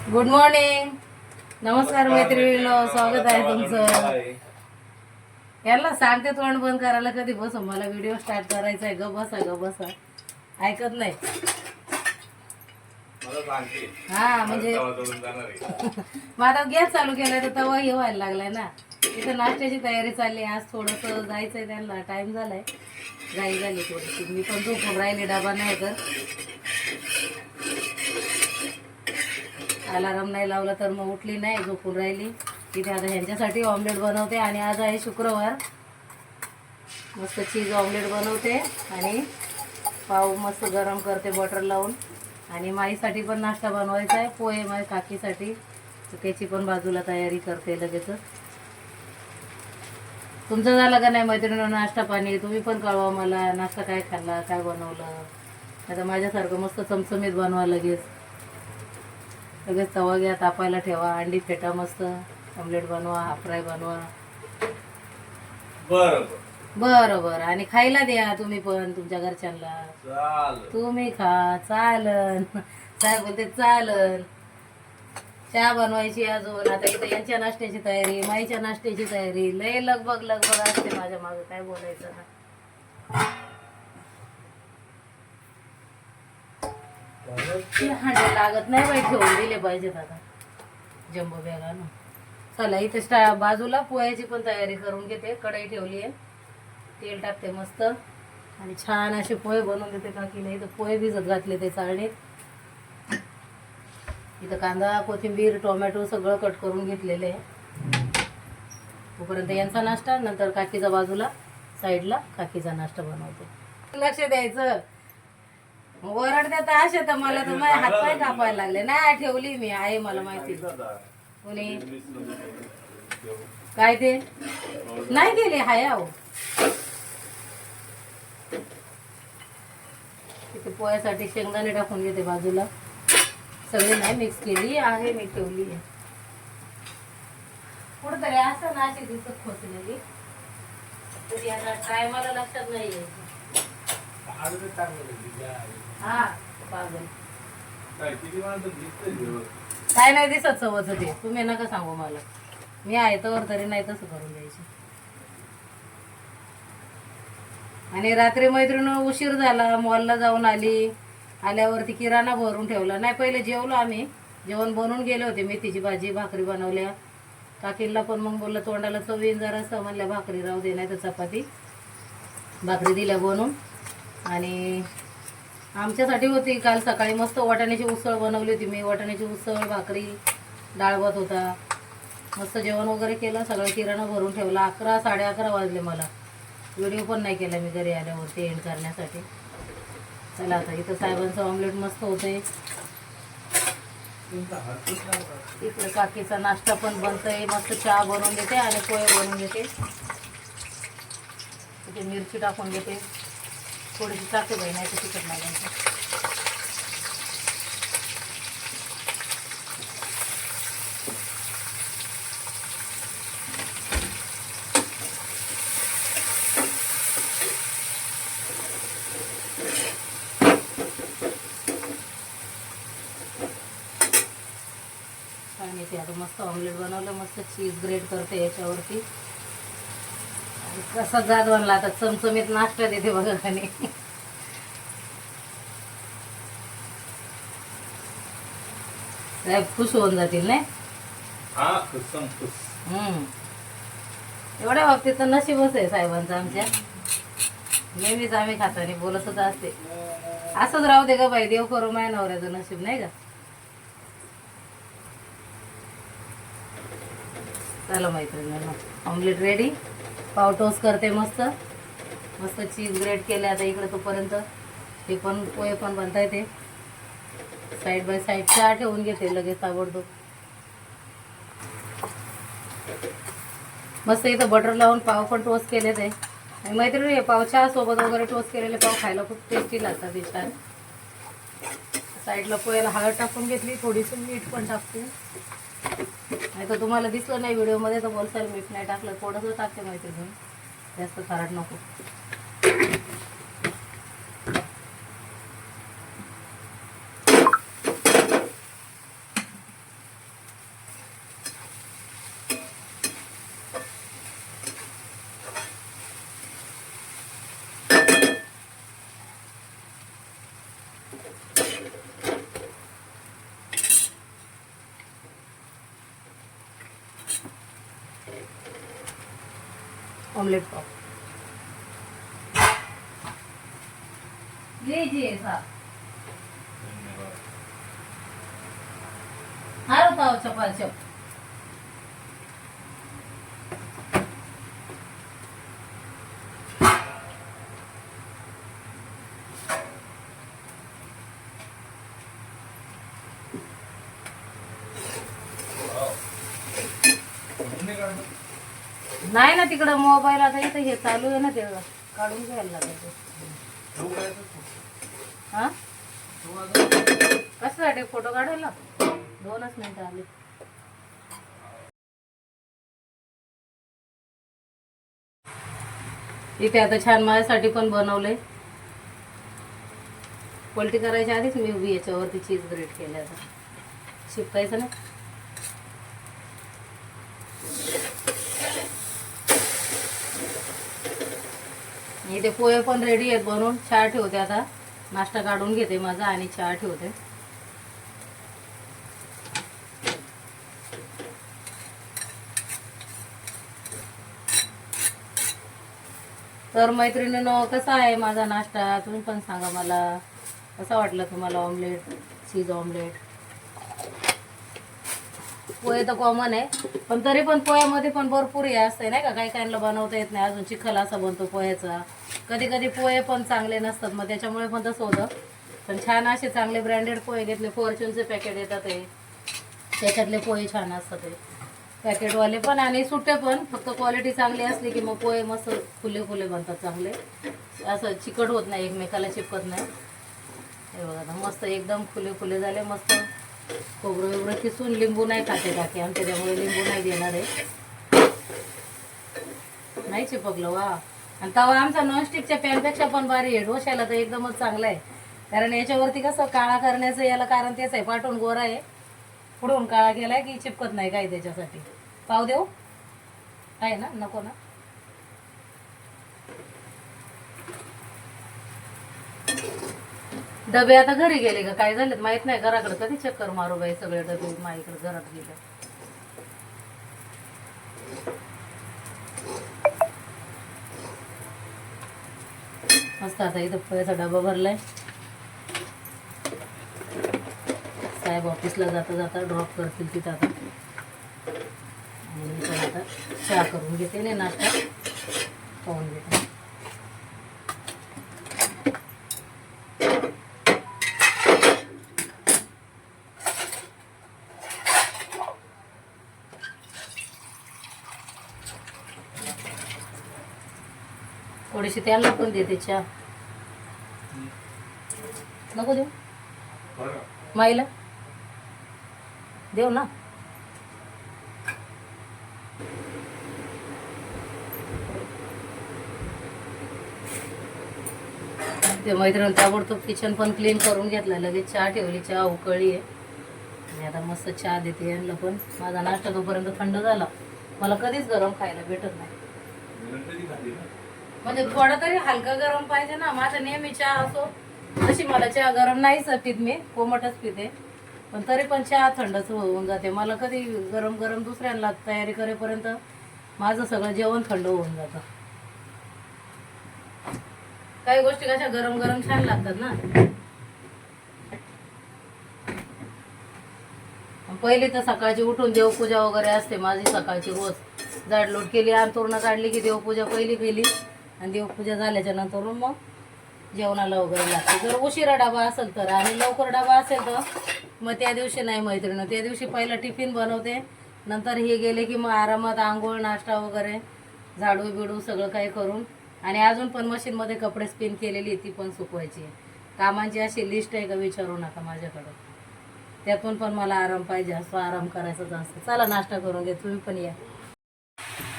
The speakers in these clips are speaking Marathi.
Good morning. नमस्कार मैत्रिणींनो, स्वागत आहे तुमचं. याला सांगते तोंड बंद करायला कधी बसो, मला व्हिडिओ स्टार्ट करायचा आहे. ग बसा ऐकत नाही. हा म्हणजे मग आता गॅस चालू केलाय तर तवा हे व्हायला लागलाय ना. इथं नाश्त्याची तयारी चालली. आज थोडस जायचंय, त्यांना टाइम झालाय, घाई झाली थोडीशी. मी पण झोपून राहिली, डबा नाही तर अलाराम नाही लावला तर मग उठली नाही, झोपून राहिली. तिथे आता ह्यांच्यासाठी ऑमलेट बनवते. आणि आज आहे शुक्रवार. मस्त चीज ऑमलेट बनवते आणि पाव मस्त गरम करते बटर लावून. आणि माईसाठी पण नाश्ता बनवायचा आहे, पोहे माझ्या काकीसाठी, तर त्याची पण बाजूला तयारी करते लगेचच. तुमचं झालं का नाही मैत्रिणींनो नाश्ता पाणी? तुम्ही पण कळवा मला, नाश्ता काय खाल्ला, काय बनवलं. आता माझ्यासारखं मस्त चमचमीत बनवा. लगेच तवा घ्या, तापायला ठेवा, अंडी फेटा, मस्त ऑमलेट बनवा, हाफ फ्राय बनवा. बरोबर. आणि खायला द्या तुम्ही पण तुमच्या घरच्यांना. तुम्ही खा, चालन. साहेब बोलते चालन. चहा बनवायची अजून. आता इथं यांच्या नाश्त्याची तयारी, माईच्या नाश्त्याची तयारी. लय लगबग असते माझ्या मागं, काय बोलायचं ना. हांडे लागत नाही बाई, ठेवून दिले पाहिजेत आता जम्बो बॅगानं. चला इथे बाजूला पोह्याची पण तयारी करून घेते. कढई ठेवली आहे, तेल टाकते मस्त आणि छान असे पोहे बनवून देते काकीला. इथं पोहे भिजत घातले ते चाळणीत. इथं कांदा, कोथिंबीर, टोमॅटो सगळं कट करून घेतलेले आहे. तोपर्यंत यांचा नाश्ता, नंतर काकीचा बाजूला साईडला काकीचा नाश्ता बनवते. लक्ष द्यायचं. वरडते तर असे तर मला तर माझे हातपाय कापायला लागले. नाही ठेवली मी, आहे मला माहिती. कोणी काय ते नाही गेले, हाय आहो. तिथे पोह्यासाठी शेंगदाणे टाकून घेते बाजूला. सगळी नाही मिक्स केली आहे, मी ठेवली आहे. कुठंतरी असं ना अशी दिसत खोचलेली, तरी आता टायमाला लक्षात नाही यायचं. हा पागल काय नाही दिसत सवच ते. तुम्ही नका सांगू मला, मी आहे तर तरी नाही तसं करून द्यायची. आणि रात्री मैत्रिणी उशीर झाला, मॉलला जाऊन आली. आल्यावरती किराणा भरून ठेवला नाही. पहिले जेवलो आम्ही, जेवण बनवून गेले होते. मेथीची भाजी, भाकरी बनवल्या. काकीला पण मग बोललं तोंडाला चवीन जरासं, म्हणल्या भाकरी राहू दे, नाही तर चपाती. भाकरी दिल्या बनवून. आणि आमच्यासाठी होती काल सकाळी मस्त वाटाण्याची उसळ बनवली होती मी. वाटाण्याची उसळ, भाकरी, डाळ भात होता. मस्त जेवण वगैरे केलं. सगळं किराणा भरून ठेवला. 11 11:30 वाजले मला. व्हिडिओ पण नाही केला मी घरी आल्यावरती एंड करण्यासाठी. चला आता इथं साहेबांचं ऑमलेट मस्त होतंय. इकडे काकीचा नाश्ता पण बनतोय. मस्त चहा बनवून देते आणि पोहे बनवून देते. इथे मिरची टाकून घेते, थोडीशी टाकते बाई, नाही तर तिखट लागायचं. आणि ते आता मस्त ऑमलेट बनवलं. मस्त चीज ग्रेट करते याच्यावरती. कसा जात बनला आता, चमचमीत नाश्ता देते बघा खाली. साहेब खुश होऊन जातील नाही. एवढ्या बाबतीत तर नशीबच आहे साहेबांचं आमच्या. नेहमीच आम्ही खाताना बोलतच असते, असंच राहू दे ग बाई, देव करू माझ्या नवऱ्याचं नशीब, नाही का. चला मैत्रिणींनो, ऑमलेट रेडी. पाव टोस्ट करते मस्त मस्त चीज ग्रेट केले. आता इकडे तोपर्यंत ते पण पोहे पण बनताय. ते साईड बाय साईड चहा ठेवून घेते लगेच ताबडतोब. मस्त इथं बटर लावून पाव पण टोस्ट केले ते. आणि मैत्रिणी हे पाव चहा सोबत वगैरे टोस्ट केलेले पाव खायला खूप टेस्टी लागतात. ते छान. साईडला पोह्याला हळद टाकून घेतली, थोडीशी मीठ पण टाकते. नाही तर तुम्हाला दिसलं नाही व्हिडिओमध्ये तर बोलसाल मीठ नाही टाकलं, थोडंसं टाकते मैत्रिणी, जास्त खारट नको. ऑमलेट पाव लीजिए साहब। हारो पाव चपाचप। नाही ना तिकडं मोबाईल आता इथं हे चालू आहे ना ते काढून घ्यायला लागेल। हा कशासाठी फोटो काढायला 2च मिनिटं आले। इथे आता छान माझ्यासाठी पण बनवलंय। पलटी करायच्या आधीच मी उभी याच्यावरती चीज ग्रेट केल्या आता शिपकायचं ना। इथे पोहे पण रेडी आहेत बनवून। चहा ठेवते आता, नाश्ता काढून घेते माझा आणि चहा ठेवते। तर मैत्रिणींनो कसा आहे माझा नाश्ता तुम्ही पण सांगा मला। कसा वाटलं तुम्हाला ऑमलेट, चीज ऑमलेट? पोहे तर कॉमन आहे पण तरी पण पोह्यामध्ये पण भरपूर हे असते नाही का, काही काहींना बनवता येत नाही अजून। चिखल असा बनतो पोह्याचा, कधी कधी पोहे पण चांगले नसतात मग त्याच्यामुळे पण तसं होतं। पण छान असे चांगले ब्रँडेड पोहे घेतले, फॉर्च्यूनचे पॅकेट येतात ते, त्याच्यातले पोहे छान असतात ते पॅकेटवाले पण आणि सुट्टे पण। फक्त क्वालिटी चांगली असली की मग पोहे मस्त फुले फुले बनतात चांगले, असं चिकट होत नाही, एकमेकाला चिपकत नाही। हे बघा आता मस्त एकदम फुले फुले झाले मस्त। खोबरं वगैरे किसून, लिंबू नाही खाते टाके आमच्या त्यामुळे लिंबू नाही देणार आहे। नाही चिपकलं वा। आणि तवा आमचा नॉनस्टिकच्या पॅनपेक्षा पण भारी आहे, डोश्याला तर एकदमच चांगला आहे। कारण याच्यावरती कसं काळा करण्याचं याला कारण तेच आहे, पाठवून गोरा आहे, पुढून काळा केलाय की चिपकत नाही काय त्याच्यासाठी। पाव देऊ आहे ना, नको ना? डबे आता घरी गेले का काय झालेत माहित नाही, घराकडे कधी चक्कर मारू बाई, सगळे डबे माझ्याकडे घरात गेले। मस्त आता इथं पोह्याचा डबा भरलाय। साहेब ऑफिसला जाता जाता ड्रॉप करतील तिथं आता। आणि मी पण आता चहा करून घेते नाही नाश्ता खाऊन घेते। थोडीशी त्यांना पण देते चहा, नको देऊ माईला देऊ ना। ते मैत्रीण ताबडतोब किचन पण क्लीन करून घेतलं, लगेच चहा ठेवली, चहा उकळली आहे आणि आता मस्त चहा देते यांना पण। माझा नाश्ता तोपर्यंत थंड झाला, मला कधीच गरम खायला भेटत नाही, म्हणजे थोडा तरी हलका गरम पाहिजे ना। माझा नेहमी चहा असो, तशी मला चहा गरम नाहीच पित, मी कोमटच पिते, पण तरी पण चहा थंडच होऊन जाते। मला कधी गरम गरम दुसऱ्यांना तयारी करेपर्यंत माझं सगळं जेवण थंड होऊन जातं। काही गोष्टी कशा गरम गरम छान लागतात ना। पहिले तर सकाळची उठून देवपूजा वगैरे असते माझी सकाळची रोज। झाडलोट केली, अंथरुणं काढली की देवपूजा पहिली केली आणि देवपूजा झाल्याच्या नंतर मग जेवणाला वगैरे लागते। जर उशिरा डबा असेल तर, आणि लवकर डबा असेल तर मग त्या दिवशी नाही मैत्रिणी, त्या दिवशी पहिला टिफिन बनवते, नंतर हे गेले की मग आरामात आंघोळ नाश्ता वगैरे झाडू बिडू सगळं काही करून। आणि अजून पण मशीनमध्ये कपडे स्पिन केलेली ती पण सुकवायची आहे। कामांची अशी लिस्ट आहे का विचारू नका माझ्याकडं, त्यातून पण मला आराम पाहिजे, असं आराम करायचाच असतं। चला नाश्ता करून घे, तुम्ही पण या।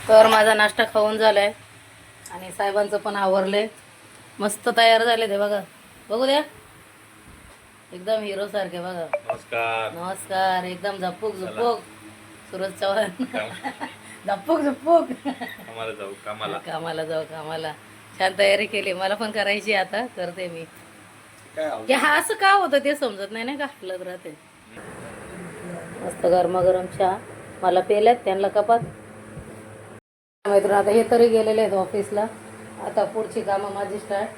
तर माझा नाश्ता खाऊन झालाय आणि साहेबांचं पण आवरलंय, मस्त तयार झाले ते बघा, बघू द्या एकदम हिरो सारखे बघा। नमस्कार नमस्कार, एकदम झपूक झुपूक सूरज चव्हाण झपूक झुपूक कामाला जाऊ कामाला। छान तयारी केली, मला पण करायची, आता करते मी। की हा असं का होतं ते समजत नाही ना, का हलत राहते। मस्त गरमागरम चहा मला पेल्यात, त्यांना कपात मैत्रीण आता हे तरी गेलेले आहेत ऑफिसला. आता पुढची कामं माझी स्टार्ट.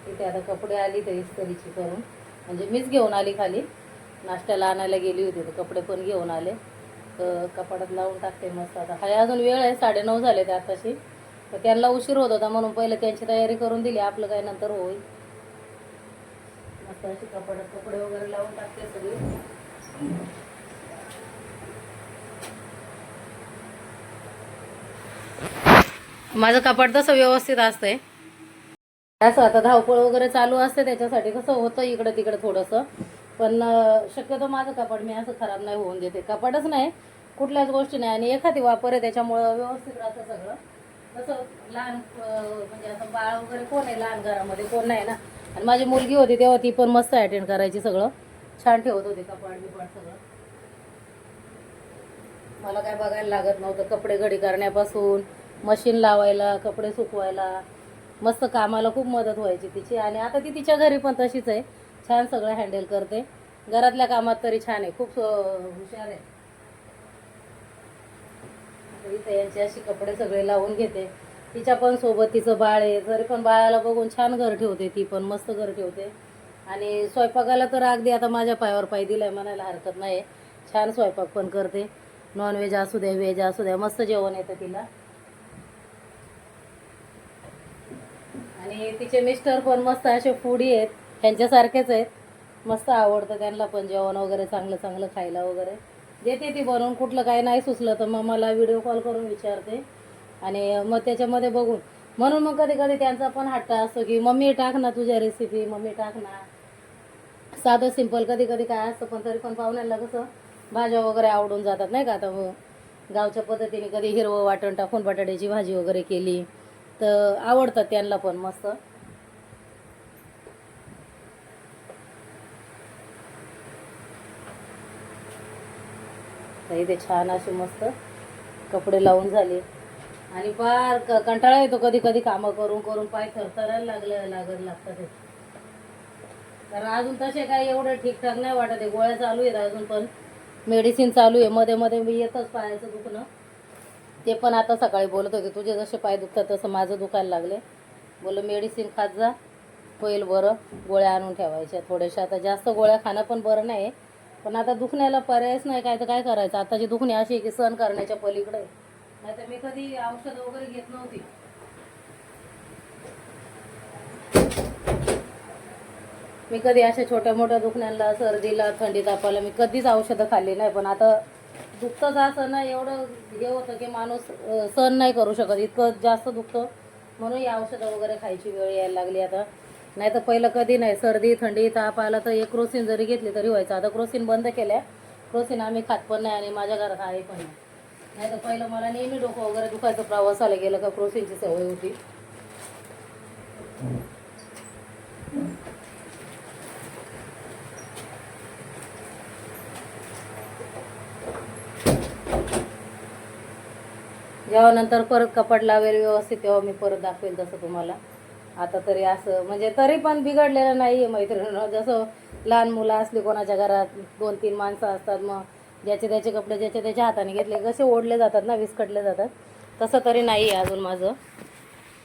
इथे आता कपडे आली तर इस्त्रीची करून, म्हणजे मीच घेऊन आली खाली. नाश्त्याला आणायला गेली होती तर कपडे पण घेऊन आले. तर कपाटात लावून टाकते मस्त. आता हाय अजून वेळ आहे, 9:30 झाले ते आताशी. तर त्यांना उशीर होत होता म्हणून पहिले त्यांची तयारी करून दिली, आपलं काय नंतर होईल. मस्त अशी कपाटात कपडे वगैरे लावून टाकते सगळी. माझं कपाट तसं व्यवस्थित असतंय. असं आता धावपळ वगैरे चालू असते त्याच्यासाठी कसं होतं इकडं तिकडं थोडंसं. पण शक्यतो माझं कपाट मी असं खराब नाही होऊन देते. कपाटच नाही, कुठल्याच गोष्टी नाही. आणि एखादी वापर आहे त्याच्यामुळं व्यवस्थित राहतं सगळं. कसं लहान म्हणजे असं बाळ वगैरे कोण आहे लहान, घरामध्ये कोण नाही ना. आणि माझी मुलगी होती तेव्हा ती पण मस्त अटेंड करायची, सगळं छान ठेवत होते कपाट बिपाट सगळं. मला काय बघायला लागत नव्हतं. कपडे घडी करण्यापासून मशीन लावायला, कपडे सुकवायला, मस्त कामाला खूप मदत व्हायची तिची. आणि आता ती तिच्या घरी पण तशीच आहे, छान सगळं हँडल करते. घरातल्या कामात तरी छान आहे, खूप हुशार आहे. इथे यांची अशी कपडे सगळे लावून घेते. तिच्या पण सोबत तिचं बाळ आहे, तरी पण बाळाला बघून छान घर ठेवते, ती पण मस्त घर ठेवते. आणि स्वयंपाकाला तर अगदी आता माझ्या पायावर पाय दिलाय म्हणायला हरकत नाही. छान स्वयंपाक पण करते, नॉनव्हेज असू द्या व्हेज असू द्या, मस्त जेवण येतं तिला. आणि तिचे मिस्टर पण मस्त असे फूडी आहेत, त्यांच्यासारखेच आहेत. मस्त आवडतं त्यांना पण जेवण वगैरे चांगलं चांगलं खायला वगैरे देते ती बनवून. कुठलं काही नाही सुचलं तर मग मला व्हिडिओ कॉल करून विचारते आणि मग त्याच्यामध्ये बघून. म्हणून मग कधी कधी त्यांचा पण हट्ट असतो की मम्मी टाक ना तुझ्या रेसिपी, मम्मी टाक ना. साधं सिंपल कधी कधी काय असतं, पण तरी पण पाहुण्याला कसं भाज्या वगैरे आवडून जातात नाही का. आता गावच्या पद्धतीने कधी हिरवं वाटण टाकून बटाट्याची भाजी वगैरे केली तर आवडतात त्यांना पण मस्त. इथे छान असे मस्त कपडे लावून झाले. आणि फार कंटाळा येतो कधी कधी कामं करून करून, पाय थरथरायला लागतात. कारण अजून तसे काही एवढं ठीकठाक नाही वाटत आहे. गोळ्या चालू आहेत अजून पण, मेडिसिन चालू आहे. मध्ये मध्ये मी येतच पायाचं दुखणं. ते पण आता सकाळी बोलत होते तुझे जसे पाय दुखतात तसं माझं दुखायला लागले. बोल मेडिसिन खात जा, होईल बरं. गोळ्या आणून ठेवायच्या थोड्याशा. आता जास्त गोळ्या खाणं पण बरं नाही, पण आता दुखण्याला पर्यायच नाही. काय तर काय करायचं. आताची दुखणी अशी आहे की सहन करण्याच्या पलीकडे. नाही तर मी कधी औषध वगैरे घेत नव्हती. मी कधी अशा छोट्या मोठ्या दुखण्याला, सर्दीला, थंडी तापाला मी कधीच औषधं खाल्ली नाही. पण आता दुखतंच असं ना, एवढं हे होतं की माणूस सहन नाही करू शकत, इतकं जास्त दुखतं. म्हणून ही औषधं वगैरे खायची वेळ यायला लागली आता. नाही तर पहिलं कधी नाही. सर्दी थंडी ताप आला तर एक क्रोसिन जरी घेतली तरी व्हायचं. आता क्रोसिन बंद केल्या. क्रोसिन आम्ही खात पण नाही आणि माझ्या घरात आहे पण नाही. नाही तर पहिलं मला नेहमी डोकं वगैरे दुखायचं, प्रवासाला गेलं का क्रोसिनची सवय होती. जेव्हा नंतर परत कपाट लावेल व्यवस्थित तेव्हा मी परत दाखवेल तसं तुम्हाला. आता तरी असं म्हणजे तरी पण बिघडलेलं नाही आहे मैत्रिणीनं. जसं लहान मुलं असली कोणाच्या घरात, 2-3 माणसं असतात, मग ज्याचे त्याचे कपडे ज्याच्या त्याच्या हाताने घेतले कसे ओढले जातात ना, विस्कटले जातात, तसं तरी नाही आहे अजून माझं.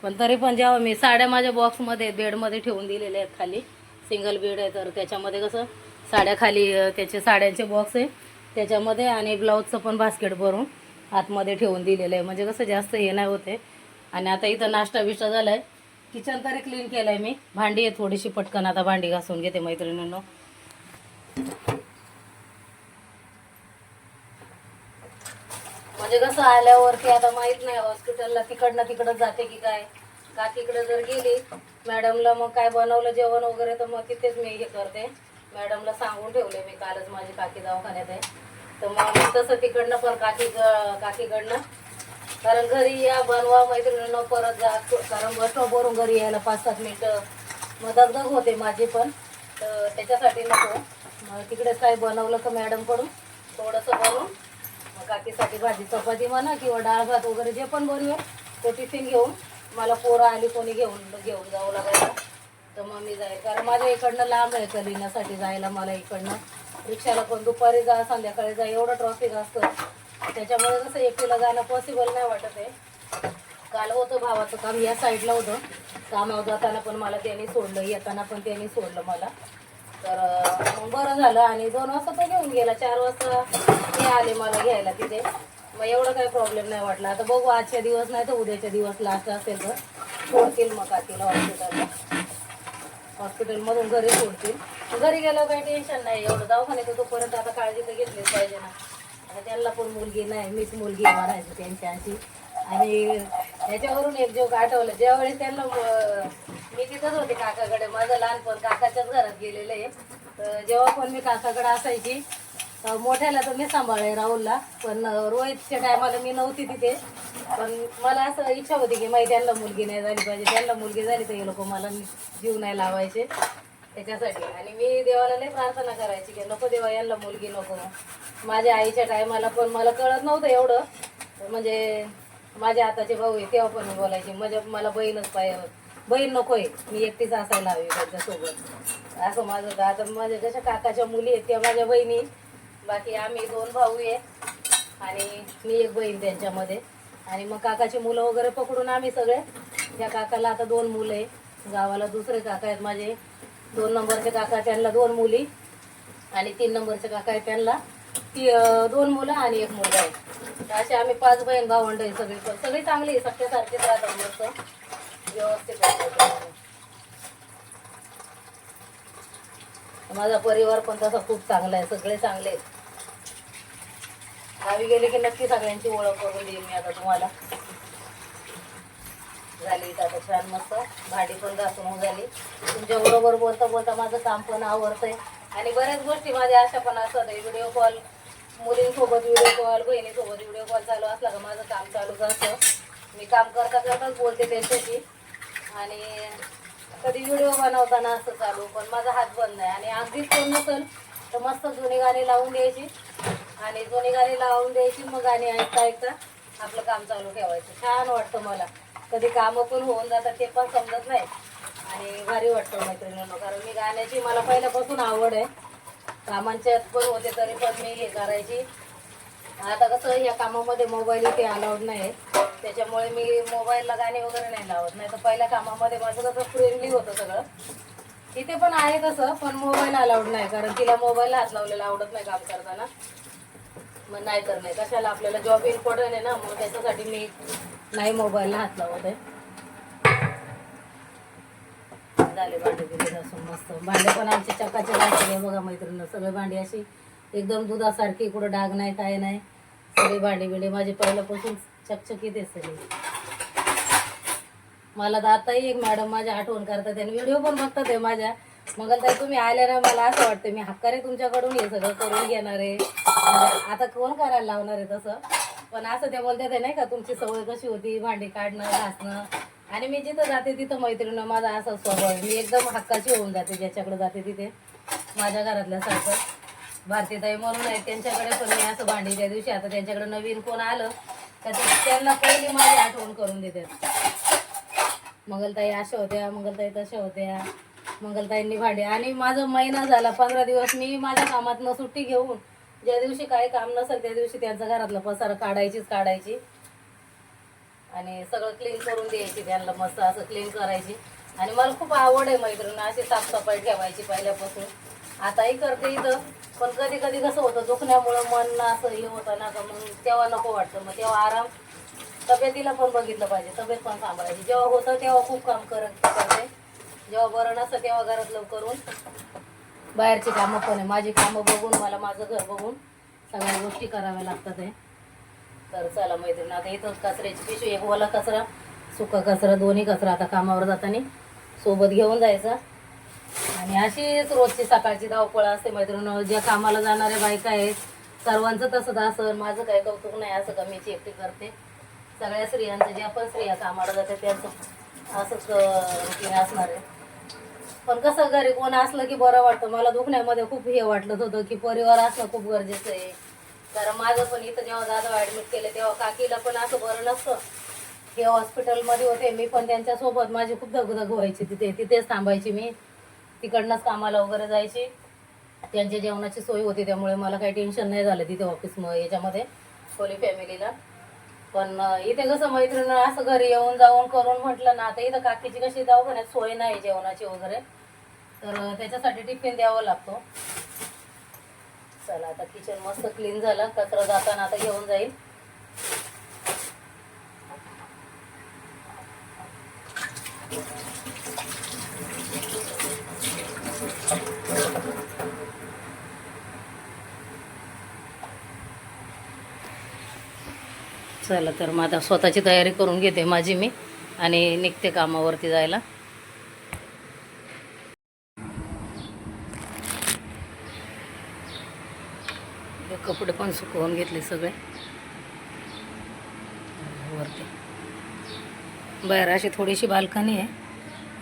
पण तरी पण जेव्हा मी साड्या माझ्या बॉक्समध्ये बेडमध्ये ठेवून दिलेल्या आहेत खाली, सिंगल बेड आहे तर त्याच्यामध्ये कसं साड्या खाली त्याचे साड्यांचे बॉक्स आहे त्याच्यामध्ये, आणि ब्लाऊजचं पण बास्केट भरून आतमध्ये ठेवून दिलेलं आहे. म्हणजे कसं जास्त हे नाही होते. आणि आता इथं नाश्ता बिष्टा झाला आहे. किचन तरी क्लीन केलं आहे मी. भांडी आहे थोडीशी, पटकन आता भांडी घासून घेते मैत्रिणींनो. म्हणजे कसं आल्यावरती आता माहीत नाही हॉस्पिटलला तिकडनं तिकडं जाते की काय. का तिकडं जर गेली मॅडमला मग काय बनवलं जेवण वगैरे तर मग तिथेच मी हे करते. मॅडमला सांगून ठेवले मी कालच, माझी काकी दवाखान्यात आहे तर मग तसं तिकडनं पण काकीकडनं. कारण घरी या बनवा मैत्रिणींनो, परत जा. कारण बस स्टॉपवरून घरी यायला 5-7 मिनटं मग दगदग होते माझी पण. तर त्याच्यासाठी नको. मग तिकडेच काय बनवलं तर मॅडमकडून थोडंसं बनवून मग काकीसाठी भाजी चपाती म्हणा किंवा डाळ भात वगैरे जे पण बनवेल तो टिफिन घेऊन, मला पोरं आली कोणी घेऊन जावं लागायचं तर मग मी जाईल. कारण माझ्या इकडनं लांब आहे कलिण्यासाठी जायला मला. इकडनं रिक्षाला पण दुपारी जा संध्याकाळी जा, एवढं ट्रॉफिक असतं त्याच्यामुळे कसं एकटीला जाणं पॉसिबल नाही वाटत आहे. काल होतं भावाचं काम या साईडला होतं, कामावर जाताना पण मला त्यांनी सोडलं, येताना पण त्यांनी सोडलं मला. तर मग बरं झालं. आणि 2 वाजता तो घेऊन गेला, 4 वाजता ते आले मला घ्यायला तिथे. मग एवढं काही प्रॉब्लेम नाही वाटला. आता बघू आजच्या दिवस नाही तर उद्याच्या दिवस लास्ट असेल तर सोडतील मग काकीला हॉस्पिटलमधून घरी सोडतील. घरी गेल्यावर काही टेन्शन नाही एवढं. दवाखान्यात तोपर्यंत आता काळजी तर घेतलीच पाहिजे ना. आता त्यांना पण मुलगी नाही, मीच मुलगी म्हणायचं त्यांच्याशी. आणि त्याच्यावरून एक जोक आठवलं, ज्यावेळेस त्यांना मी तिथंच होते काकाकडे, माझं लहानपण काकाच्याच घरात गेलेलं आहे. तर जेव्हा पण मी काकाकडे असायची, मोठ्याला तर मी सांभाळे राहुलला, पण रोहितच्या टायमाला मी नव्हती तिथे. पण मला असं इच्छा होती की माहिती त्यांना मुलगी नाही झाली पाहिजे, त्यांना मुलगी झाली तर हे लोक मला जीव नाही लावायचे त्याच्यासाठी. आणि मी देवाला लई प्रार्थना करायची की नको देवा यांना मुलगी नको. माझ्या आईच्या टायमाला पण मला कळत नव्हतं एवढं, म्हणजे माझ्या आताचे भाऊ आहे तेव्हा पण बोलायचे म्हणजे मला बहीणच पाहिजे, बहीण नको आहे, मी एकटीच असायला हवी त्यांच्यासोबत. असं माझं होतं. आता माझ्या जशा काकाच्या मुली आहेत त्या माझ्या बहिणी, बाकी आम्ही 2 भाऊ आहे आणि मी एक बहीण त्यांच्यामध्ये. आणि मग काकाची मुलं वगैरे पकडून आम्ही सगळे, त्या काकाला आता 2 मुलं आहे. गावाला दुसरे काका आहेत माझे, 2 नंबरचे काका त्यांना 2 मुली, आणि 3 नंबरचे काका आहेत त्यांना 2 मुलं आणि 1 मुलगा आहे. तर असे आम्ही 5 बहीण भावंड आहे. सगळी चांगली आहे, सख्यासारखीच राहतात मस्त व्यवस्थित राहतात. माझा परिवार पण तसा खूप चांगला आहे, सगळे चांगले आहेत. गावी गेले की नक्की सगळ्यांची ओळख करून देईन मी आता तुम्हाला. झाली तर आता छान मस्त भांडी पण घासून झाली. तुमच्या बरोबर बोलता बोलता माझं काम पण आवडतंय. आणि बऱ्याच गोष्टी माझ्या अशा पण असतात, व्हिडिओ कॉल, मुलींसोबत व्हिडिओ कॉल, बहिणीसोबत व्हिडिओ कॉल चालू असला का माझं काम चालूच असतं. मी काम करता करताच बोलते त्यांच्याशी. आणि कधी व्हिडिओ बनवताना असं चालू, पण माझा हात बंद नाही. आणि अगदीच कोण नसेल तर मस्त जुनी गाणी लावून द्यायची, आणि जुनी गाणी लावून द्यायची, मग गाणी ऐकता ऐकता आपलं काम चालू ठेवायचं. छान वाटतं मला. कधी कामं पण होऊन जातात ते पण समजत नाही, आणि भारी वाटतं मैत्रिणींनो. कारण मी गाण्याची मला पहिल्यापासून आवड आहे, कामांच्यात पण होते तरी पण मी हे करायची. आता कसं या कामामध्ये मोबाईल इथे अलाउड नाही, त्याच्यामुळे मी मोबाईलला गाणे वगैरे नाही लावत. नाही तर पहिल्या कामामध्ये माझं कसं फ्रेंडली होतं सगळं. तिथे पण आहे तसं, पण मोबाईल अलाउड नाही, कारण तिला मोबाईलला हात लावलेला आवडत नाही काम करताना. मग नाही तर नाही, कशाला, आपल्याला जॉब इम्पॉर्टंट आहे ना, मग त्याच्यासाठी मी नाही मोबाईलला हात लावत आहे. झाले भांडे बिंडे घासून मस्त. भांडे पण आमचे चकाचे घासले बघा मैत्रिणी, सगळे भांडी अशी एकदम दुधासारखी, कुठं डाग नाही काय नाही. सगळे भांडे बिंडे माझे पहिल्यापासून चकचकीत आहे सगळे. मला तर आताही एक मॅडम माझ्या आठवण करतात आणि व्हिडिओ पण बघतात आहे माझ्या. मंगलताई तुम्ही आल्या ना, मला असं वाटतं मी हक्काने तुमच्याकडून हे सगळं करून घेणार आहे. म्हणजे आता कोण करायला लावणार आहे तसं, पण असं ते बोलतात आहे नाही का, तुमची सवय कशी होती भांडी काढणं घासणं. आणि मी जिथं जाते तिथं मैत्रिणीनं माझा असा स्वभाव आहे, मी एकदम हक्काची होऊन जाते ज्याच्याकडे जाते तिथे. माझ्या घरातल्यासारखं भारतीताई म्हणून आहे, त्यांच्याकडे पण मी असं भांडी त्या दिवशी, आता त्यांच्याकडे नवीन कोण आलं तर त्यांना पहिली माझी आठवण करून देतात. मंगलताई अशा होत्या, मंगलताई तशा होत्या, मंगलताईंनी भांडी. आणि माझं महिना झाला 15 दिवस मी माझ्या कामातनं सुट्टी घेऊन, ज्या दिवशी काही काम नसेल त्या दिवशी त्यांचा घरातला पसारा काढायची आणि सगळं क्लीन करून द्यायची त्यांना, मस्त असं क्लीन करायची. आणि मला खूप आवड आहे मैत्रिणी अशी साफसफाई ठेवायची पहिल्यापासून. आताही करते इथं, पण कधी कधी कसं होतं दुखण्यामुळं मन असं हे होतं ना, का मग तेव्हा नको वाटतं. मग तेव्हा आराम, तब्येतीला पण बघितलं पाहिजे, तब्येत पण सांभाळायची. जेव्हा होतं तेव्हा खूप काम करते, जेव्हा बरं नसतं तेव्हा घरात करून बाहेरची कामं पण आहे. माझी कामं बघून मला माझं घर बघून सगळ्या गोष्टी कराव्या लागतात आहे. तर चला मैत्रिणी, आता इथं कचऱ्याची पिशवी, एक ओला कचरा सुका कचरा दोन्ही कचरा आता कामावर जाताना सोबत घेऊन जायचा. आणि अशीच रोजची सकाळची धावपळ असते मैत्रिणी. ज्या कामाला जाणाऱ्या बायका आहेत सर्वांचं तसंच असं, माझं काही कौतुक नाही असं का मीच एकटी करते. सगळ्या स्त्रियांचं, ज्या पण स्त्रिया कामाला जातात त्यांचं असंच रुटीन असणार आहे. पण कसं घरी कोण असलं की बरं वाटतं. मला दुखण्यामध्ये खूप हे वाटलं होतं की परिवार असणं खूप गरजेचं आहे. कारण माझं पण इथं जेव्हा दादा ॲडमिट केलं तेव्हा काकीला पण असं बरं नसतं, हे हॉस्पिटलमध्ये होते, मी पण त्यांच्यासोबत. माझी खूप दगदग व्हायची, तिथेच थांबायची मी, तिकडनंच कामाला वगैरे जायची. त्यांच्या जेवणाची सोय होती त्यामुळे मला काही टेन्शन नाही झालं तिथे ऑफिस याच्यामध्ये खोली फॅमिलीला. पण इथे कसं मैत्रीण असं घरी येऊन जाऊन करून म्हटलं ना, आता इथं काकीची कशी दवाखान्यात सोय नाही जेवणाची वगैरे, तर त्याच्यासाठी टिफिन द्यावा लागतो. चला आता किचन मस्त क्लीन झालं, कचरा जाताना आता घेऊन जाईल. चला तर मग आता स्वतःची तयारी करून घेते माझी मी आणि निघते कामावरती जायला. कपडे पण सुकवून घेतले सगळे वरती. बाहेर अशी थोडीशी बाल्कनी आहे,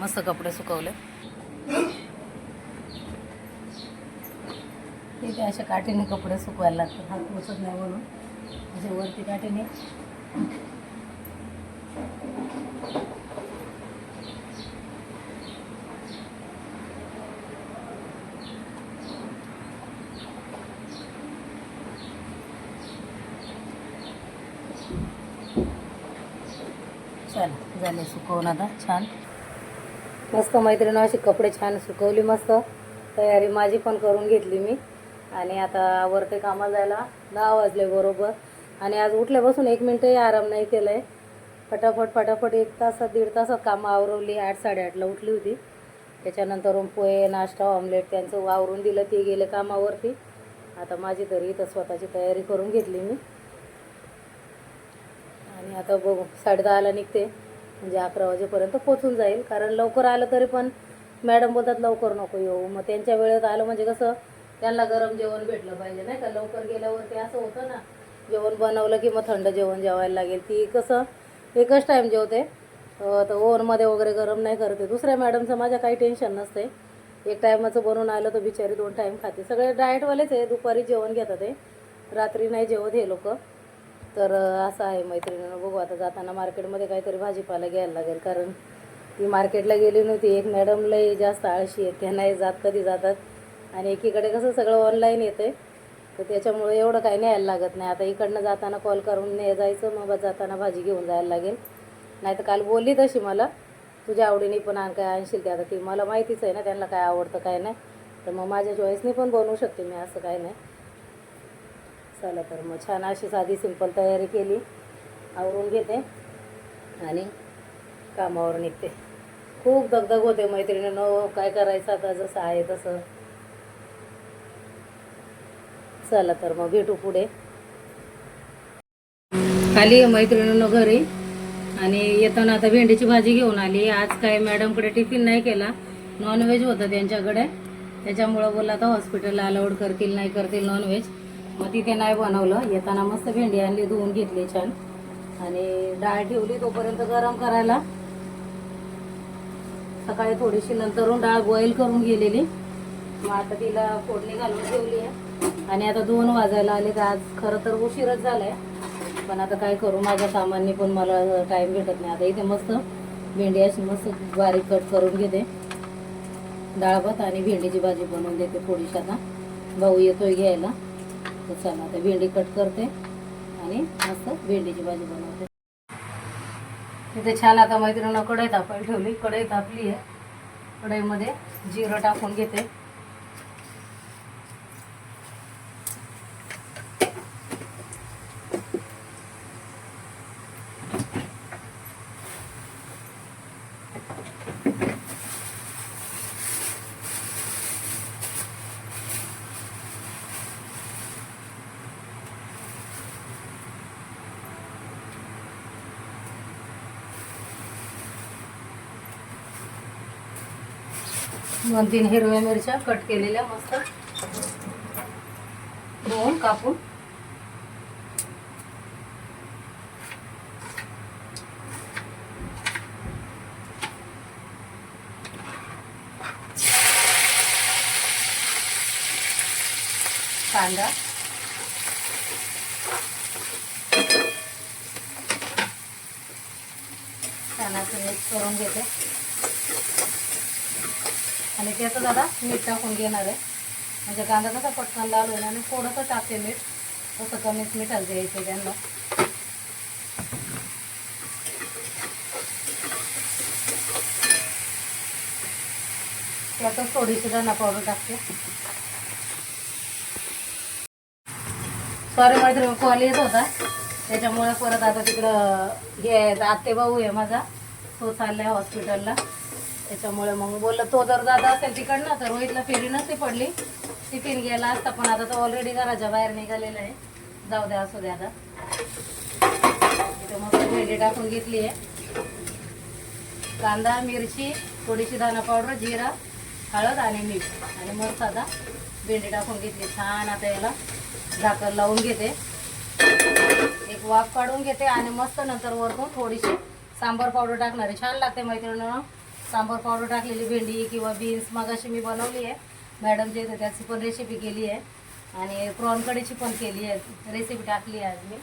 मस्त कपडे सुकवले. इथे अशा काठीने कपडे सुकवायला लागतात, हात पोचत नाही म्हणून अशा वरती काठीने. चला झाले सुकवून आता छान मस्त. मैत्रिणी अशी कपडे छान सुकवली, मस्त तयारी माझी पण करून घेतली मी. आणि आता वरती कामाला जायला 10 वाजले बरोबर. आणि आज उठल्यापासून 1 मिनटही आराम नाही केला आहे. फटाफट 1 तासात 1.5 तासात कामं आवरवली. 8-8:30ला उठली होती. त्याच्यानंतर पोहे नाश्ता ऑमलेट त्यांचं आवरून दिलं, ते गेले कामावरती. आता माझी तरी इथं स्वतःची तयारी करून घेतली मी. आणि आता बघू 10:30ला निघते, म्हणजे 11 वाजेपर्यंत पोचून जाईल. कारण लवकर आलं तरी पण मॅडम बोलतात लवकर नको येऊ. मग त्यांच्या वेळेत आलं म्हणजे कसं त्यांना गरम जेवण भेटलं पाहिजे नाही का. लवकर गेल्यावरती असं होतं ना, जेवण बनवलं की मग थंड जेवण जेवायला लागेल. ती कसं एकच टाईम जेवते, तर ओव्हनमध्ये वगैरे गरम नाही करते. दुसऱ्या मॅडमचं माझ्या काही टेन्शन नसते. 1 टायमाचं बनवून आलं तर बिचारी 2 टाईम खाते. सगळे डाएटवालेच आहे, दुपारी जेवण घेतात ते, रात्री नाही जेवत हे लोक. तर असं आहे मैत्रिणीनं. बघू आता जाताना मार्केटमध्ये काहीतरी भाजीपाला घ्यायला लागेल, कारण ती मार्केटला गेली नव्हती. एक मॅडमलाही जास्त आळशी आहे, त्या नाही जात, कधी जातात. आणि एकीकडे कसं सगळं ऑनलाईन येतं आहे, तर त्याच्यामुळे एवढं काही न्यायला लागत नाही. आता इकडनं जाताना कॉल करून जायचं, मग जाताना भाजी घेऊन जायला लागेल. नाही तर काल बोलली तशी मला, तुझ्या आवडीने पण काय आणशील ते. आता ती मला माहितीच आहे ना त्यांना काय आवडतं काय नाही, तर मग माझ्या चॉईसनी पण बनवू शकते मी, असं काय नाही. चला तर मग छान अशी साधी सिंपल तयारी केली, आवरून घेते आणि कामावर निघते. खूप दगदग होते मैत्रिणीनं, काय करायचं आता जसं आहे तसं. चला तर मग भेटू पुढे. खाली मैत्रिणीनं घरी, आणि येताना आता भेंडीची भाजी घेऊन आली. आज काय मॅडमकडे टिफिन नाही केला, नॉनव्हेज होतं त्यांच्याकडे, त्याच्यामुळं बोलला आता हॉस्पिटलला अलाउड करतील नाही करतील नॉनव्हेज, मग तिथे नाही बनवलं. येताना मस्त भेंडी आणली, धुवून घेतली छान, आणि डाळ ठेवली तोपर्यंत गरम करायला. सकाळी थोडीशी नंतरून डाळ बॉईल करून गेलेली, मग आता तिला फोडणी घालून ठेवली आहे. आणि आता 2 वाजायला आले, तर आज खरं तर उशीरच झाला आहे, पण आता काय करू, माझ्या कामांनी पण मला टाईम भेटत नाही. आता इथे मस्त भेंडी अशी मस्त बारीक कट करून घेते, डाळ भात आणि भेंडीची भाजी बनवून देते थोडीशी. आता भाऊ येतोय घ्यायला, तर चला आता भेंडी कट करते आणि मस्त भेंडीची भाजी बनवते. तिथे छान आता मैत्रिणीनं कढई तापायला ठेवली. कढई तापली आहे, कढईमध्ये जिरं टाकून घेते. दोन 3 हिरव्या मिरच्या कट केलेल्या मस्त धुवून कापून. कांदा, छान असं मिक्स करून घेते. आणि त्याचं दादा मीठ टाकून घेणार आहे, म्हणजे कांदा कसा पटकन लाल होईल. आणि थोडंसं टाकते मीठ, तसं कमीच मिठाला द्यायचं त्यांना. त्यातच थोडीशी धना पावडर टाकते. सॉरी मैत्रीण, कॉल येत होता त्याच्यामुळे परत आता तिकडं हे आत्ते भाऊ आहे माझा, तो चाललाय हॉस्पिटलला. त्याच्यामुळे मग बोललं तो जर जात असेल तिकडनं तर रोहितला फेरी नसती पडली, टिफिन गेला असता. पण आता तो ऑलरेडी घराच्या बाहेर निघालेला आहे. जाऊ द्या, असू द्या. आता इथं मस्त भेंडी टाकून घेतली आहे. कांदा, मिरची, थोडीशी धना पावडर, जिरा, हळद आणि मीठ आणि मस्त आता भेंडी टाकून घेतली. छान आता याला झाकण लावून घेते, एक वाफ काढून घेते आणि मस्त नंतर वरतून थोडीशी सांबार पावडर टाकणार आहे. छान लागते मैत्रिणींनो सांबार पावडर टाकलेली भेंडी किंवा बीन्स. मगाशी मी बनवली आहे मॅडम जे येते त्याची पण रेसिपी केली आहे आणि प्रॉन कढीची पण केली आहे, रेसिपी टाकली आहे आज मी.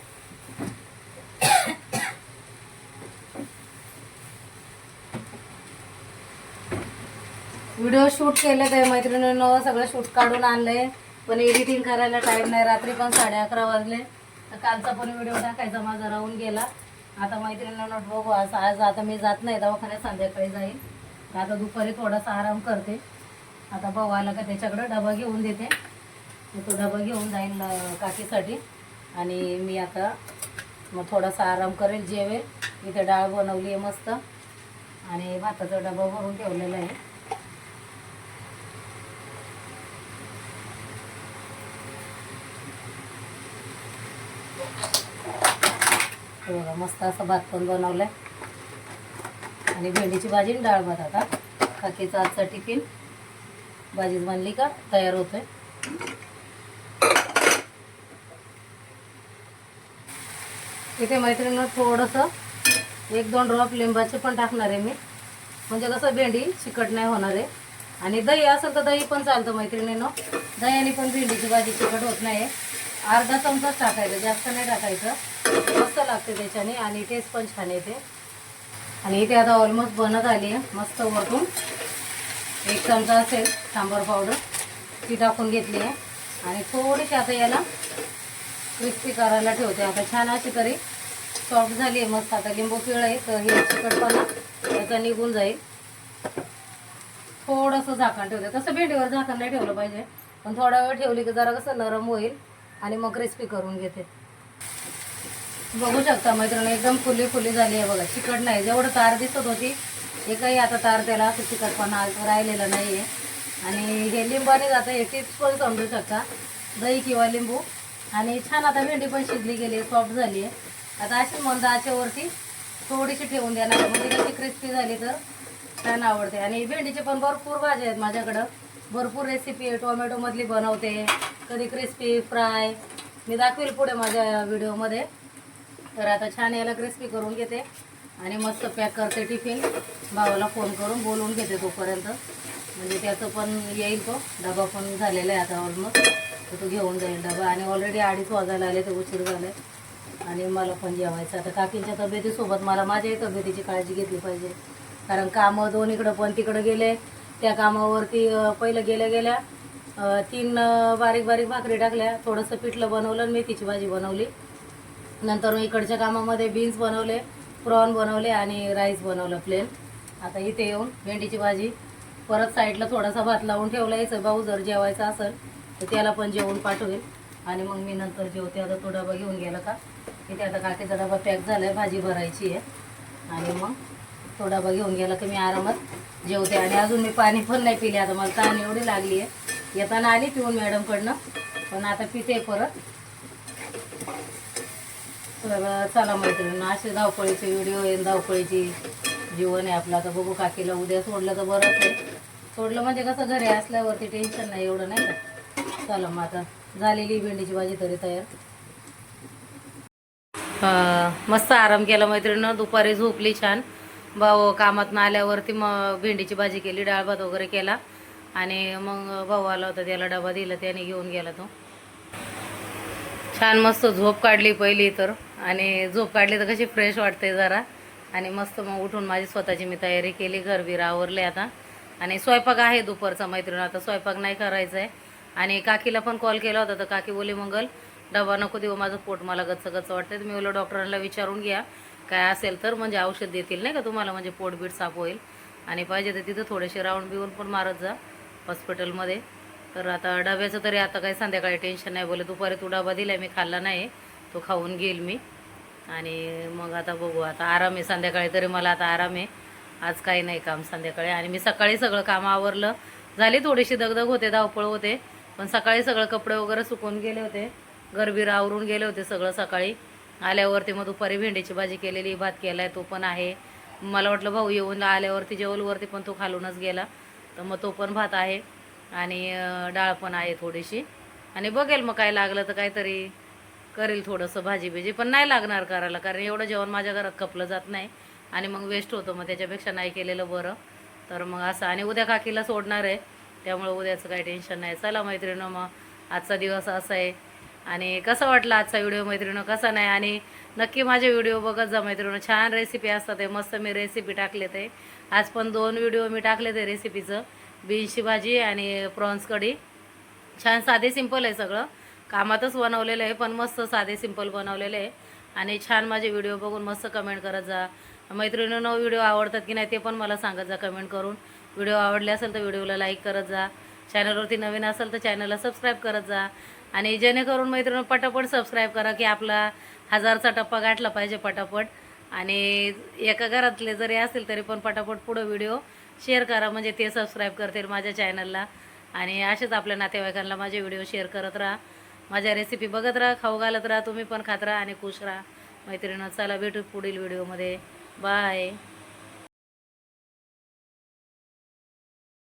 व्हिडिओ शूट केले ते मैत्रिणींनो, सगळं शूट काढून आणलंय, पण एडिटिंग करायला टाईम नाही. रात्री पण 11:30 वाजले. तर कालचा पण व्हिडिओ टाकायचा माझा राहून गेला. आता मैत्रिणींना बघू, आज आता मी जात नाही दवाखान्यात, संध्याकाळी जाईल. आता दुपारी थोडासा आराम करते. आता भाऊ आला का त्याच्याकडे डबा घेऊन देते, तो डबा घेऊन जाईल काकीसाठी आणि मी आता मग थोडासा आराम करेल, जेवेल. इथे डाळ बनवली आहे मस्त आणि भाताचा डबा भरून ठेवलेला आहे. बघा मस्त असं भात पण बनवलाय आणि भेंडीची भाजी आणि डाळ भात. आता काकीचा आजचा टिफिन भाजीच बनली का तयार होतोय. इथे मैत्रिणींना थोडंसं 1-2 ड्रॉप लिंबाचे पण टाकणार आहे मी, म्हणजे कसं भेंडी चिकट नाही होणार आहे. आणि दही असेल तर दही पण चालतं मैत्रिणींनो, दह्याने पण भेंडीची भाजी चिकट होत नाही. अर्धा चमचाच टाकायचं, जास्त नाही टाकायचं, मस्त लागते त्याच्याने आणि टेस्ट पण छान येते. आणि इथे आता ऑलमोस्ट बनत आली आहे. मस्त वरतून 1 चमचा असेल सांबार पावडर ती टाकून घेतली आहे आणि थोडीशी आता याला क्रिस्पी करायला ठेवते. आता छान अशी तरी सॉफ्ट झाली आहे मस्त. आता लिंबू पिळ आहे तर हे चिकटपणा त्याचा निघून जाईल. थोडंसं झाकण ठेवते, तसं भेंडीवर झाकण नाही ठेवलं पाहिजे, पण थोडा वेळ ठेवली की जरा कसं नरम होईल आणि मग क्रिस्पी करून घेते. बघू शकता मैत्रिणी एकदम फुली फुली झाली आहे बघा, चिकट नाही. जेवढं तार दिसत होती एकही आता तार त्याला असं चिकटपणा राहिलेला नाही आहे. आणि हे लिंबाने जातं, हे टिप्स पण समजू शकता, दही किंवा लिंबू. आणि छान आता भेंडी पण शिजली गेली, सॉफ्ट झाली आहे. आता अशी मंद आचेवरती थोडीशी ठेवून देणार, म्हणजे कशी क्रिस्पी झाली तर छान आवडते. आणि भेंडीचे पण भरपूर भाज्या आहेत माझ्याकडं, भरपूर रेसिपी आहे. टोमॅटोमधली बनवते, कधी क्रिस्पी फ्राय, मी दाखवेल पुढे माझ्या व्हिडिओमध्ये. तर आता छान याला क्रिस्पी करून घेते आणि मस्त पॅक करते टिफिन. भावाला फोन करून बोलवून घेते तोपर्यंत, म्हणजे त्याचं पण येईल, तो डबा पण झालेला आहे आता ऑलमोस्ट, तर तो घेऊन जाईल डबा. आणि ऑलरेडी 2:30 वाजायला आले, तर उशीर झाले आणि मला पण जेवायचं. आता काकींच्या तब्येतीसोबत मला माझ्याही तब्येतीची काळजी घेतली पाहिजे, कारण कामं दोन्हीकडं पण तिकडं गेले. त्या कामावरती पहिलं गेल्या 3 बारीक बारीक भाकरी टाकल्या, थोडंसं पिठलं बनवलं आणि मेथीची भाजी बनवली. नंतर इकडच्या कामामध्ये बीन्स बनवले, प्रॉन बनवले आणि राईस बनवलं प्लेन. आता इथे येऊन भेंडीची भाजी, परत साईडला थोडासा भात लावून ठेवला. याचं भाऊ जर जेवायचा असेल तर त्याला पण जेवण पाठवेल आणि मग मी नंतर जेवते. आता तो डबा घेऊन गेला का, इथे आता काकीचा डबा पॅक झाला आहे, भाजी भरायची आहे आणि मग तो डबा घेऊन गेला की मी आरामात जेवते. आणि अजून मी पाणी पण नाही पिले, आता मला तहान एवढी लागली आहे. येताना आली पिऊन मॅडमकडनं, पण आता पिते परत. तर चला मैत्रिणींना, असे धावपळीचे व्हिडिओ आहे, धावपळीची जीवन आहे आपलं. आता बघू काकीला उद्या सोडलं तर बरंच आहे, सोडलं म्हणजे कसं घरी असल्यावरती टेन्शन नाही एवढं, नाही का. चला मग आता झालेली भेंडीची भाजी तरी तयार. मस्त आराम केला मैत्रिणीनं, दुपारी झोपली छान. भाऊ कामातनं आल्यावरती मग भेंडीची भाजी केली, डाळ भात वगैरे केला आणि मग भाऊ आला होता, त्याला डबा दिला, त्याने घेऊन गेला तो. छान मस्त झोप काढली पहिली तर, आणि झोप काढली तर कशी फ्रेश वाटते जरा. आणि मस्त मग उठून माझी स्वतःची मी तयारी केली, घरबीर आवरले आता. आणि स्वयंपाक आहे दुपारचा मैत्रिणी, आता स्वयंपाक नाही करायचा आहे. आणि काकीला पण कॉल केला होता, तर काकी बोली मंगल डबा नको देऊ, माझं पोट मला गच्च गच्च वाटते. तर मी बोललो डॉक्टरांना विचारून घ्या काय असेल तर, म्हणजे औषध देतील नाही का तुम्हाला, म्हणजे पोटबीट साफ होईल. आणि पाहिजे तर तिथं थोडेसे राऊंड बिवून पण मारत जा हॉस्पिटलमध्ये. तर आता डब्याचं तरी आता काही संध्याकाळी टेन्शन नाही. बोले दुपारी तू डबा दिला मी खाल्ला नाही, तो खाऊन घेईल मी. आणि मग आता बघू, आता आराम आहे संध्याकाळी, तरी मला आता आराम आहे. आज काही नाही काम संध्याकाळी. आणि मी सकाळी सगळं काम आवरलं. झाली थोडीशी दगदग होते, धावपळ होते, पण सकाळी सगळं कपडे वगैरे सुकून गेले होते, गरबीर आवरून गेले होते सगळं सकाळी. आल्यावरती मग दुपारी भेंडीची भाजी केलेली, भात केला आहे तो पण आहे. मला वाटलं भाऊ येऊन आल्यावरती जेवलवरती, पण तो खालूनच गेला, तर मग तो पण भात आहे. आणि डाळ पण आहे थोडीशी. आणि बघेल मग काय लागलं तर काहीतरी करेल थोडंसं भाजी बिजी, पण नाही लागणार करायला, कारण एवढं जेवण माझ्या घरात खपलं जात नाही आणि मग वेस्ट होतं. मग त्याच्यापेक्षा नाही केलेलं बरं. तर मग असं. आणि उद्या काकीला सोडणार आहे, त्यामुळे उद्याचं काही टेन्शन नाही. चला मैत्रिणीनं, मग आजचा दिवस असा आहे. आणि कसा वाटला आजचा व्हिडिओ मैत्रिणीनं, कसा नाही. आणि नक्की माझे व्हिडिओ बघत जा मैत्रिणीनं, छान रेसिपी असतात ते, मस्त मी रेसिपी टाकले ते. आज पण 2 व्हिडिओ मी टाकले ते रेसिपीचं, बीन्सची भाजी आणि प्रॉन्स कढी. छान साधे सिंपल आहे सगळं, कामातच बनवलेलं आहे, पण मस्त साधे सिंपल बनवलेलं आहे. आणि छान माझे व्हिडिओ बघून मस्त कमेंट करत जा मैत्रिणींनो. व्हिडिओ आवडतात की नाही ते पण मला सांगत जा कमेंट करून. व्हिडिओ आवडले असेल तर व्हिडिओला लाईक करत जा, चॅनलवरती नवीन असेल तर चॅनलला सबस्क्राईब करत जा. आणि जेणेकरून मैत्रिणी पटापट सबस्क्राईब करा, की आपला 1000चा टप्पा गाठला पाहिजे पटापट. आणि एका घरातले जरी असतील तरी पण पटापट पुढं व्हिडिओ शेअर करा, म्हणजे ते सबस्क्राईब करतील माझ्या चॅनलला. आणि असेच आपल्या नातेवाईकांना माझे व्हिडिओ शेअर करत राहा, माझ्या रेसिपी बघत राहा, खाऊ घालत राहा, तुम्ही पण खात राहा आणि खुश राहा मैत्रिणींनो. चला भेटू पुढील व्हिडिओमध्ये. बाय.